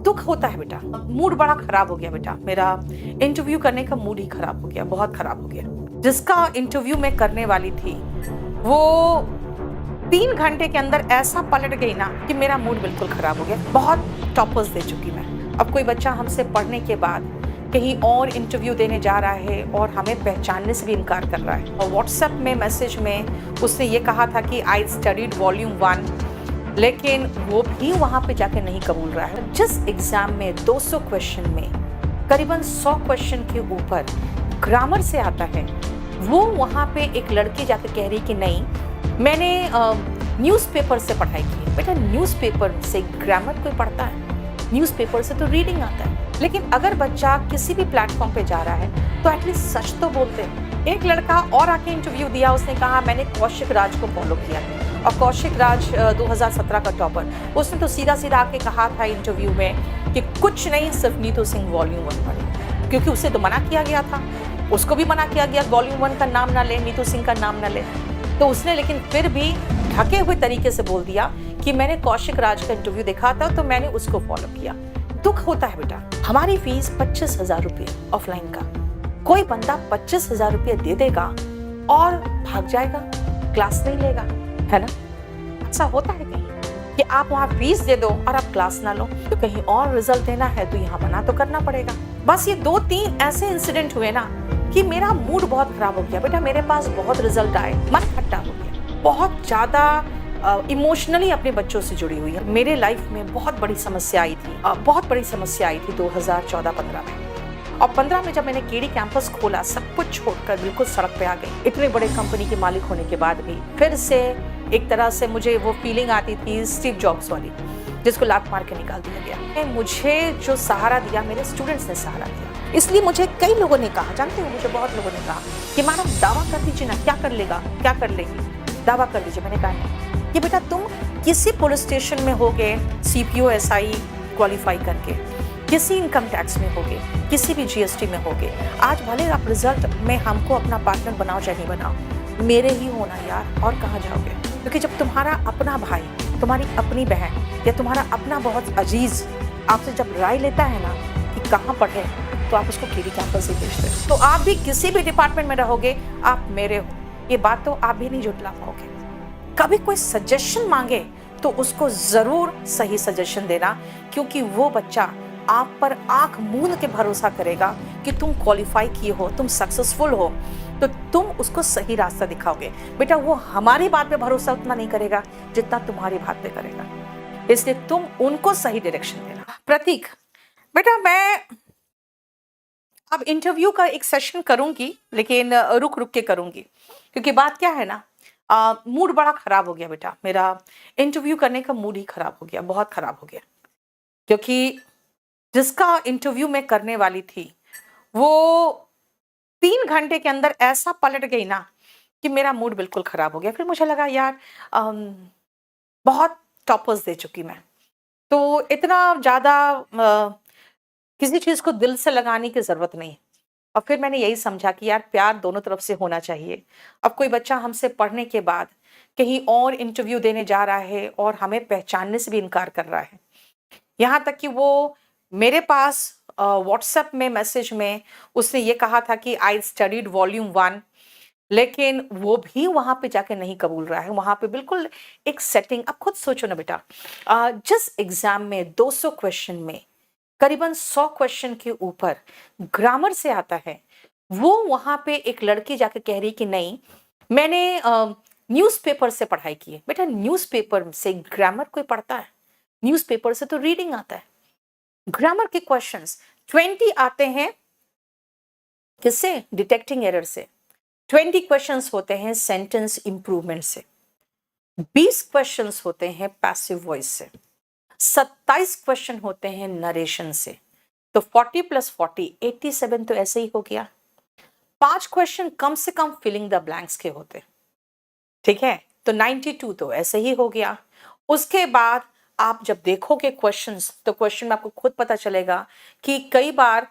दुख होता है बेटा, मूड बड़ा खराब हो गया बेटा। मेरा इंटरव्यू करने का मूड ही खराब हो गया, बहुत खराब हो गया। जिसका इंटरव्यू मैं करने वाली थी वो 3 घंटे के अंदर ऐसा पलट गई ना कि मेरा मूड बिल्कुल खराब हो गया। बहुत टॉपर्स दे चुकी मैं। अब कोई बच्चा हमसे पढ़ने के बाद कहीं और इंटरव्यू देने जा रहा है और हमें पहचानने से भी इनकार कर रहा है। और व्हाट्सएप में मैसेज में उसने ये कहा था कि आई स्टडीड वॉल्यूम 1, लेकिन वो भी वहाँ पे जाके नहीं कबूल रहा है। जिस एग्जाम में 200 क्वेश्चन में करीबन 100 क्वेश्चन के ऊपर ग्रामर से आता है, वो वहाँ पे एक लड़की जाकर कह रही कि नहीं, मैंने न्यूज़पेपर से पढ़ाई की। बेटा, न्यूज़पेपर से ग्रामर कोई पढ़ता है? न्यूज़पेपर से तो रीडिंग आता है। लेकिन अगर बच्चा किसी भी प्लेटफॉर्म पे जा रहा है तो एटलीस्ट सच तो बोलते हैं। एक लड़का और आके इंटरव्यू दिया, उसने कहा मैंने कौशिक राज को फॉलो किया है। और कौशिक राज 2017 का टॉपर, उसने तो सीधा सीधा आके कहा था इंटरव्यू में कि कुछ नहीं, सिर्फ नीतू सिंह वॉल्यूम 1 पढ़े, क्योंकि उसे तो मना किया गया था। उसको भी मना किया गया वॉल्यूम 1 का नाम ना ले, नीतू सिंह का नाम ना ले। तो उसने लेकिन फिर भी ढके हुए तरीके से बोल दिया कि मैंने कौशिक राज का इंटरव्यू देखा था तो मैंने उसको फॉलो किया। दुख होता है बेटा। हमारी फीस 25,000 रुपये ऑफलाइन का। कोई बंदा 25,000 रुपये दे देगा और भाग जाएगा, क्लास नहीं लेगा, है ना? ऐसा होता है कहीं कि आप वहाँ फीस दे दो और आप क्लास ना लो, तो कहीं और रिजल्ट देना है तो यहाँ मना तो करना पड़ेगा। बस ये 2-3 ऐसे इंसिडेंट हुए ना कि मेरा मूड बहुत खराब हो गया। बेटा, मेरे पास बहुत रिजल्ट आए, मन खट्टा हो गया। बहुत ज्यादा इमोशनली अपने बच्चों से जुड़ी हुई है। मेरे लाइफ में बहुत बड़ी समस्या आई थी, 2014-15 में। और 15 में जब मैंने केडी कैंपस खोला, सब कुछ छोड़कर बिल्कुल सड़क पे आ गई। इतने बड़े कंपनी के मालिक होने के बाद भी फिर से एक तरह से मुझे वो फीलिंग आती थी स्टीव जॉब्स वाली, जिसको लात मार के निकाल दिया गया। मुझे जो सहारा दिया, मेरे स्टूडेंट्स ने सहारा दिया। इसलिए मुझे कई लोगों ने कहा, जानते हो, मुझे बहुत लोगों ने कहा कि मैडम दावा कर दीजिए ना, क्या कर लेगा, क्या कर लेगी, दावा कर दीजिए। मैंने कहा कि बेटा, तुम किसी पुलिस स्टेशन में होगे CPO SI क्वालिफाई करके, किसी इनकम टैक्स में होगे, किसी भी GST में होगे। आज भले आप रिजल्ट में हमको अपना पार्टनर बनाओ चाहे नहीं बनाओ, मेरे ही होना यार, और कहाँ जाओगे? क्योंकि जब तुम्हारा अपना भाई, तुम्हारी अपनी बहन या तुम्हारा अपना बहुत अजीज आपसे जब राय लेता है ना कि कहाँ पढ़े, तो आप उसको केडी कैंपस ही भेजते हो। तो आप भी किसी भी डिपार्टमेंट में रहोगे, आप मेरे हो, ये बात तो आप भी नहीं जुटला पाओगे। कभी कोई सजेशन मांगे तो उसको जरूर सही सजेशन देना, क्योंकि वो बच्चा आप पर आंख मूंद के भरोसा करेगा कि तुम क्वालिफाई किए हो, तुम सक्सेसफुल हो, तो तुम उसको सही रास्ता दिखाओगे। बेटा, वो हमारी बात पे भरोसा उतना नहीं करेगा जितना तुम्हारी बात पे करेगा। इसलिए तुम उनको सही डायरेक्शन देना। प्रतीक, बेटा, मैं अब इंटरव्यू का एक सेशन करूंगी, लेकिन रुक रुक के करूंगी, क्योंकि बात क्या है ना, मूड बड़ा खराब हो गया बेटा। मेरा इंटरव्यू करने का मूड ही खराब हो गया, बहुत खराब हो गया। क्योंकि जिसका इंटरव्यू मैं करने वाली थी वो 3 घंटे के अंदर ऐसा पलट गई ना कि मेरा मूड बिल्कुल खराब हो गया। फिर मुझे लगा यार, बहुत टॉपर्स दे चुकी मैं, तो इतना ज्यादा किसी चीज को दिल से लगाने की जरूरत नहीं। और फिर मैंने यही समझा कि यार, प्यार दोनों तरफ से होना चाहिए। अब कोई बच्चा हमसे पढ़ने के बाद कहीं और इंटरव्यू देने जा रहा है और हमें पहचानने से भी इनकार कर रहा है। यहाँ तक कि वो मेरे पास व्हाट्सएप में मैसेज में उसने ये कहा था कि आई स्टडीड वॉल्यूम 1, लेकिन वो भी वहां पे जाके नहीं कबूल रहा है। वहां पे बिल्कुल एक सेटिंग। अब खुद सोचो ना बेटा, जिस एग्जाम में 200 क्वेश्चन में करीबन 100 क्वेश्चन के ऊपर ग्रामर से आता है, वो वहां पे एक लड़की जाके कह रही कि नहीं, मैंने न्यूज़पेपर से पढ़ाई की है। बेटा, न्यूज़पेपर से ग्रामर कोई पढ़ता है? न्यूज़पेपर से तो रीडिंग आता है। ग्रामर के क्वेश्चंस 20 आते हैं, किससे? डिटेक्टिंग एरर से। 20 क्वेश्चंस होते हैं सेंटेंस इंप्रूवमेंट से। 20 क्वेश्चंस होते हैं पैसिव वॉइस से। 27 क्वेश्चन होते हैं नरेशन से। तो 40 + 40 87 तो ऐसे ही हो गया। 5 क्वेश्चन कम से कम फिलिंग द ब्लैंक्स के होते, ठीक है, तो 92 तो ऐसे ही हो गया। उसके बाद आप जब देखोगे क्वेश्चंस, तो क्वेश्चन में आपको खुद पता चलेगा कि कई बार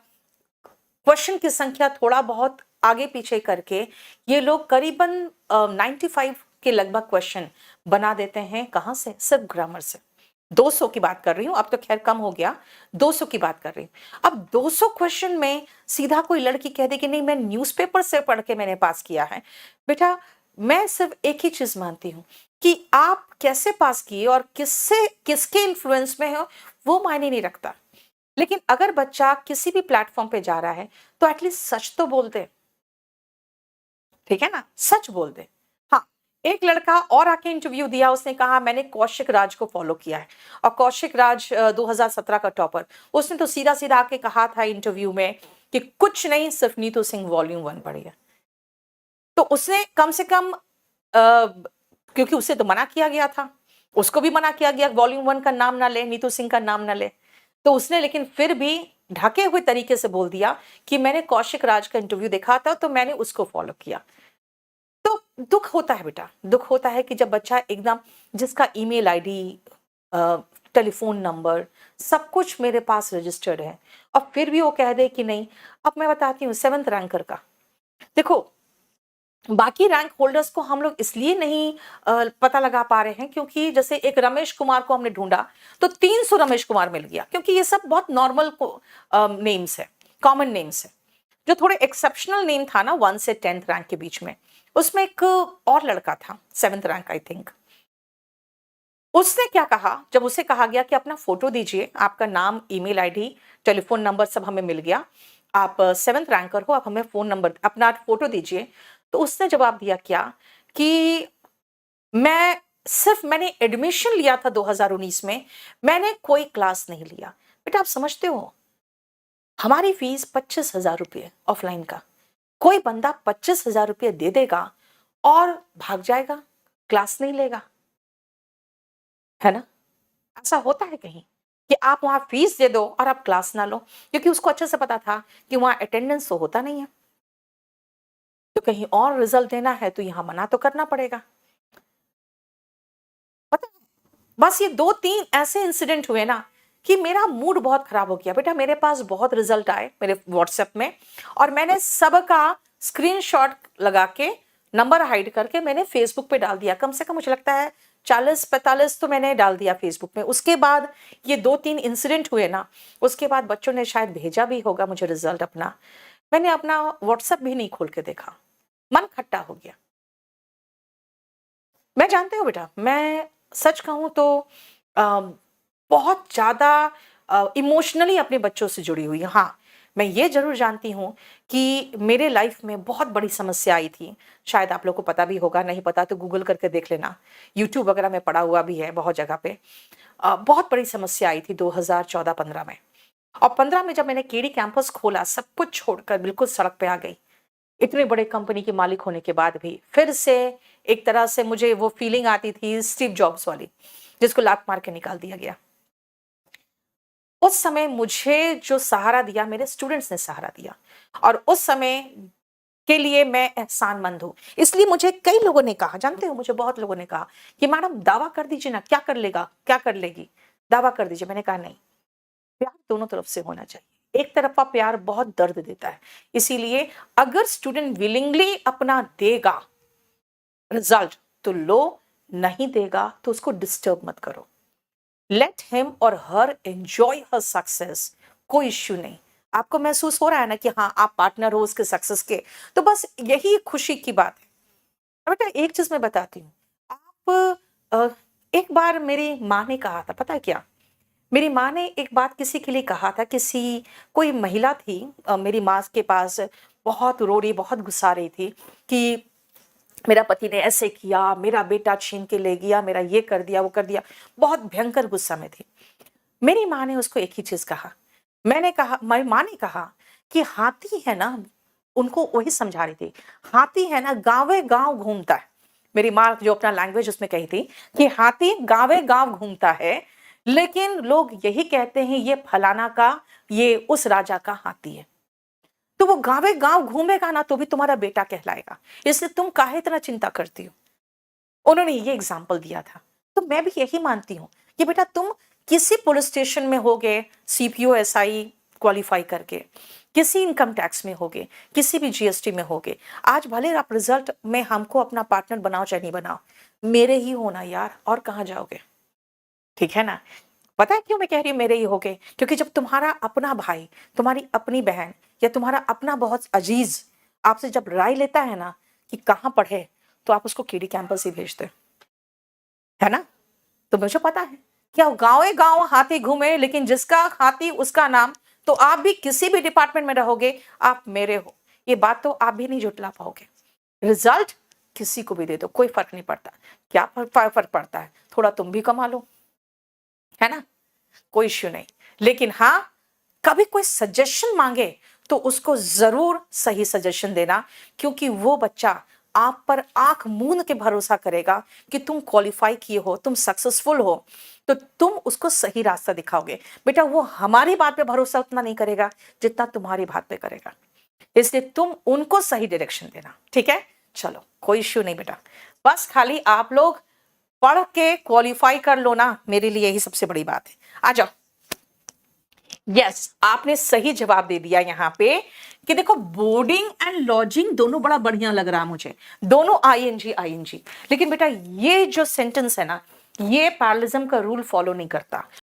क्वेश्चन की संख्या थोड़ा बहुत आगे पीछे करके ये लोग करीबन 95 के लगभग क्वेश्चन बना देते हैं। कहां से? सिर्फ ग्रामर से। 200 की बात कर रही हूँ, अब तो खैर कम हो गया, 200 की बात कर रही हूँ। अब 200 क्वेश्चन में सीधा कोई लड़की कह दे कि नहीं मैं न्यूज़पेपर से पढ़ के मैंने पास किया है। बेटा, मैं सिर्फ एक ही चीज़ मानती हूँ कि आप कैसे पास किए और किससे किसके इन्फ्लुएंस में हो, वो मायने नहीं रखता। लेकिन अगर बच्चा किसी भी प्लेटफ़ॉर्म पे जा रहा है, तो एटलीस्ट सच तो बोल दे, ठीक है ना? सच बोल दे। हाँ, एक लड़का और आके इंटरव्यू दिया, उसने कहा मैंने कौशिक राज को फ़ॉलो किया है और कौशिक राज 2017 का टॉपर। उसने तो सीधा-सीधा आके कहा था इंटरव्यू में कि कुछ नहीं, सिर्फ नीतू सिंह वॉल्यूम 1 पढ़िए। तो उसने कम से कम क्योंकि उसे तो मना किया गया था, उसको भी मना किया गया वॉल्यूम 1 का नाम ना ले, नीतू सिंह का नाम ना ले। तो उसने लेकिन फिर भी ढके हुए तरीके से बोल दिया कि मैंने कौशिक राज का इंटरव्यू देखा था तो मैंने उसको फ़ॉलो किया। तो दुःख होता है बेटा, दुःख होता है कि जब बच्चा एकदम जिसका ईमेल आईडी टेलीफ़ोन नंबर सब कुछ मेरे पास रजिस्टर्ड है और फिर भी वो कह दे कि नहीं। अब मैं बताती हूँ 7th रैंकर का। देखो, बाकी रैंक होल्डर्स को हम लोग इसलिए नहीं पता लगा पा रहे हैं क्योंकि जैसे एक रमेश कुमार को हमने ढूँढा, तो 300 रमेश कुमार मिल गया क्योंकि ये सब बहुत नॉर्मल नेम्स है, कॉमन नेम्स है। जो थोड़े एक्सेप्शनल नेम था ना 1 से 10th रैंक के बीच में, उसमें एक और लड़का था 7th रैंक आई थिंक। उसने क्या कहा, जब उसे कहा गया कि अपना फ़ोटो दीजिए, आपका नाम, ईमेल आईडी, टेलीफ़ोन नंबर सब हमें मिल गया। आप 7th रैंकर हो, आप हमें फ़ोन नंबर अपना फ़ोटो दीजिए। तो उसने जवाब दिया क्या कि मैंने एडमिशन लिया था 2019 में, मैंने कोई क्लास नहीं लिया। बेटा आप समझते हो, हमारी फ़ीस 25,000 रुपए ऑफ़लाइन का। कोई बंदा 25,000 रुपए दे देगा और भाग जाएगा, क्लास नहीं लेगा, है ना? ऐसा होता है कहीं कि आप वहाँ फ़ीस दे दो और आप क्लास ना लो, क्योंकि उसको अच्छे से पता था कि वहाँ अटेंडेंस तो होता नहीं है। तो कहीं और रिज़ल्ट देना है तो यहाँ मना तो करना पड़ेगा। पता है, बस ये 2-3 ऐसे इंसिडेंट हुए ना कि मेरा मूड बहुत खराब हो गया। बेटा मेरे पास बहुत रिज़ल्ट आए मेरे व्हाट्सएप में और मैंने सबका स्क्रीनशॉट लगा के, नंबर हाइड करके मैंने फ़ेसबुक पे डाल दिया। कम से कम मुझे लगता है 40-45 तो मैंने डाल दिया फ़ेसबुक पे। उसके बाद ये 2-3 इंसिडेंट हुए ना, उसके बाद बच्चों ने शायद भेजा भी होगा मुझे रिज़ल्ट अपना। मैंने अपना व्हाट्सएप भी नहीं खोल के देखा। मन खट्टा हो गया। मैं जानती हूँ बेटा, मैं सच कहूँ तो अ, बहुत ज़्यादा इमोशनली अपने बच्चों से जुड़ी हुई हूँ। हाँ, मैं ये ज़रूर जानती हूँ कि मेरे लाइफ़ में बहुत बड़ी समस्या आई थी। शायद आप लोग को पता भी होगा, नहीं पता तो गूगल करके देख लेना। यूट्यूब वगैरह में पड़ा हुआ भी है बहुत जगह पे। बहुत बड़ी समस्या आई थी 2014-15 में और 15 में जब मैंने केडी कैंपस खोला, सब कुछ छोड़कर बिल्कुल सड़क पे आ गई। इतने बड़े कंपनी के मालिक होने के बाद भी फिर से एक तरह से मुझे वो फीलिंग आती थी स्टीव जॉब्स वाली, जिसको लात मार के निकाल दिया गया। उस समय मुझे जो सहारा दिया मेरे स्टूडेंट्स ने सहारा दिया और उस समय के लिए मैं एहसानमंद हूँ। इसलिए मुझे कई लोगों ने कहा, जानते हो मुझे बहुत लोगों ने कहा कि मैडम दावा कर दीजिए ना, क्या कर लेगा? क्या कर लेगी? दावा कर दीजिए। मैंने कहा नहीं, प्यार दोनों तरफ से होना चाहिए। एक तरफ़ा प्यार बहुत दर्द देता है। इसीलिए अगर स्टूडेंट विलिंगली अपना देगा रिजल्ट तो लो, नहीं देगा तो उसको डिस्टर्ब मत करो। लेट हिम और हर एंजॉय हर सक्सेस, कोई इश्यू नहीं। आपको महसूस हो रहा है ना कि हाँ आप पार्टनर हो उसके सक्सेस के, तो बस यही खुशी की बात है। और बेटा एक चीज मैं बताती हूँ, आप एक बार मेरी माँ ने कहा था, पता है क्या? मेरी माँ ने एक बात किसी के लिए कहा था, किसी कोई महिला थी मेरी माँ के पास, बहुत रो रही, बहुत गुस्सा रही थी कि मेरा पति ने ऐसे किया, मेरा बेटा छीन के ले गया, मेरा ये कर दिया, वो कर दिया। बहुत भयंकर गुस्सा में थी। मेरी माँ ने उसको एक ही चीज़ कहा। मेरी माँ ने कहा कि हाथी है ना, उनको वही समझा रही थी, हाथी है ना गाँवे-गाँव घूमता है। मेरी माँ जो अपना लैंग्वेज उसमें कही थी कि हाथी गाँवे-गाँव घूमता है, लेकिन लोग यही कहते हैं ये फलाना का, ये उस राजा का हाथी है। तो वो गाँवे-गाँव घूमेगा ना तो भी तुम्हारा बेटा कहलाएगा। इसलिए तुम काहे इतना चिंता करती हो? उन्होंने ये एग्ज़ाम्पल दिया था। तो मैं भी यही मानती हूँ कि बेटा तुम किसी पुलिस स्टेशन में होगे, सीपीओ, एसआई क्वालीफाई करके, किसी इनकम टैक्स में होगे, किसी भी जीएसटी में होगे। आज भले आप रिज़ल्ट में हमको अपना पार्टनर बनाओ चाहे नहीं बनाओ, मेरे ही हो ना यार, और कहाँ जाओगे? ठीक है ना? पता है क्यों मैं कह रही हूँ मेरे ही हो गए? क्योंकि जब तुम्हारा अपना भाई, तुम्हारी अपनी बहन या तुम्हारा अपना बहुत अजीज आपसे जब राय लेता है ना कि कहाँ पढ़े, तो आप उसको केडी कैंपस ही भेजते, है ना? तो मुझे पता है क्या गांव गांव हाथी घूमे, लेकिन जिसका हाथी उसका नाम। तो आप भी किसी भी डिपार्टमेंट में रहोगे, आप मेरे हो, ये बात तो आप भी नहीं जुटला पाओगे। रिजल्ट किसी को भी दे दो, कोई फर्क नहीं पड़ता। क्या फर्क पड़ता है? थोड़ा तुम भी कमा लो, है ना? कोई इश्यू नहीं। लेकिन हाँ, कभी कोई सजेशन मांगे तो उसको जरूर सही सजेशन देना, क्योंकि वो बच्चा आप पर आंख मूंद के भरोसा करेगा कि तुम क्वालिफाई किए हो, तुम सक्सेसफुल हो, तो तुम उसको सही रास्ता दिखाओगे। बेटा वो हमारी बात पे भरोसा उतना नहीं करेगा जितना तुम्हारी बात पे करेगा, इसलिए तुम उनको सही डायरेक्शन देना। ठीक है, चलो कोई इश्यू नहीं बेटा, बस खाली आप लोग पढ़ के क्वालिफाई कर लो ना, मेरे लिए यही सबसे बड़ी बात है। आ जाओ। यस, आपने सही जवाब दे दिया यहाँ पे कि देखो बोर्डिंग एंड लॉजिंग दोनों बड़ा बढ़िया लग रहा मुझे, दोनों आईएनजी आईएनजी। लेकिन बेटा ये जो सेंटेंस है ना, ये पैरलिज्म का रूल फॉलो नहीं करता।